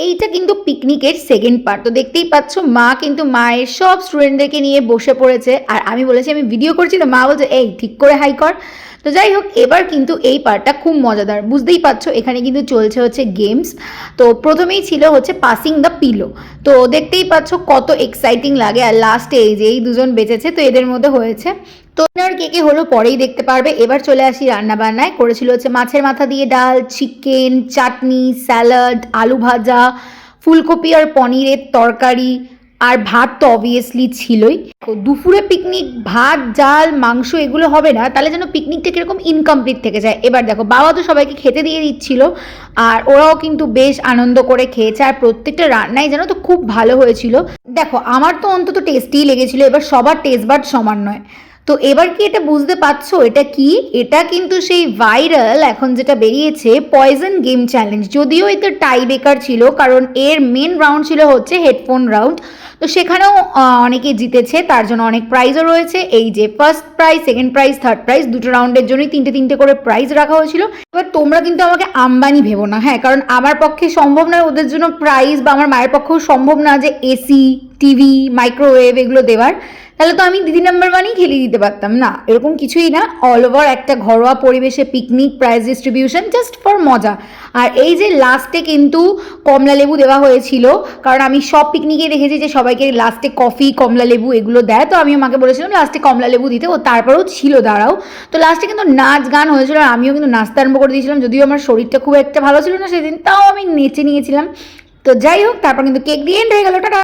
এইটা কিন্তু পিকনিকের সেকেন্ড পার্ট। তো দেখতেই পাচ্ছ মা কিন্তু মায়ের সব স্টুডেন্টদেরকে নিয়ে বসে পড়েছে, আর আমি বলেছি আমি ভিডিও করছি, তো মা বলছে এই ঠিক করে হাই কর। তো যাই হোক, এবার কিন্তু এই পার্টটা খুব মজাদার, বুঝতেই পারছো এখানে কিন্তু চলছে হচ্ছে গেমস। তো প্রথমেই ছিল হচ্ছে পাসিং দ্য পিলো। তো দেখতেই পাচ্ছ কত এক্সাইটিং লাগে, আর লাস্টে এই যে এই দুজন বেঁচেছে, তো এদের মধ্যে হয়েছে। তো আর কে কে হলো পরেই দেখতে পারবে। এবার চলে আসি রান্না বান্নায়। করেছিল হচ্ছে মাছের মাথা দিয়ে ডাল, চিকেন, চাটনি, স্যালাড, আলু ভাজা, ফুলকপি আর পনিরের তরকারি, আর ভাত তো অবভিয়াসলি ছিলই। দুপুরে পিকনিক ভাত ডাল মাংস এগুলো হবে না, তাহলে যেন পিকনিকটা কিরকম ইনকমপ্লিট থেকে যায়। এবার দেখো বাবা তো সবাইকে খেতে দিয়ে দিচ্ছিল, আর ওরাও কিন্তু বেশ আনন্দ করে খেয়েছে, আর প্রত্যেকটা রান্নাই যেন তো খুব ভালো হয়েছিল। দেখো আমার তো অন্তত টেস্টিই লেগেছিল, এবার সবার টেস্ট বাড সমান নয়। তো এবার কি এটা বুঝতে পারছো এটা কি? এটা কিন্তু সেই ভাইরাল এখন যেটা বেরিয়েছে পয়জন গেম চ্যালেঞ্জ। যদিও এতে টাই ব্রেকার ছিল, কারণ এর মেন রাউন্ড ছিল হচ্ছে হেডফোন রাউন্ড। তো সেখানেও অনেকে জিতেছে, তার জন্য অনেক প্রাইজও রয়েছে। এই যে first prize, second prize, third prize, দুটো রাউন্ডের জন্যই তিনটে তিনটে করে প্রাইজ রাখা হয়েছিল। এবার তোমরা কিন্তু আমাকে আম্বানি ভেবো না, হ্যাঁ, কারণ আমার পক্ষে সম্ভব নয় ওদের জন্য প্রাইজ, বা আমার মায়ের পক্ষেও সম্ভব না যে এসি, টিভি, মাইক্রোওয়েভ এগুলো দেওয়ার। তাহলে তো আমি দিদি নাম্বার ওয়ানই খেলিয়ে দিতে পারতাম না, এরকম কিছুই না। অল ওভার একটা ঘরোয়া পরিবেশে picnic, prize distribution just for মজা। আর এই যে লাস্টে কিন্তু কমলা লেবু দেওয়া হয়েছিল, কারণ আমি সব পিকনিকে দেখেছি যে সবাইকে লাস্টে কফি, কমলা লেবু এগুলো দেয়। তো আমি মাকে বলেছিলাম লাস্টে কমলা লেবু দিতে, ও তারপরেও ছিল দাঁড়াও। তো লাস্টে কিন্তু নাচ গান হয়েছিল, আর আমিও কিন্তু নাচতে আরম্ভ করে দিয়েছিলাম, যদিও আমার শরীরটা খুব একটা ভালো ছিল না সেদিন, তাও আমি নেচে নিয়েছিলাম। তো যাই হোক, তারপর কিন্তু কেক দিয়ে এন্ড হয়ে গেল। টাটা।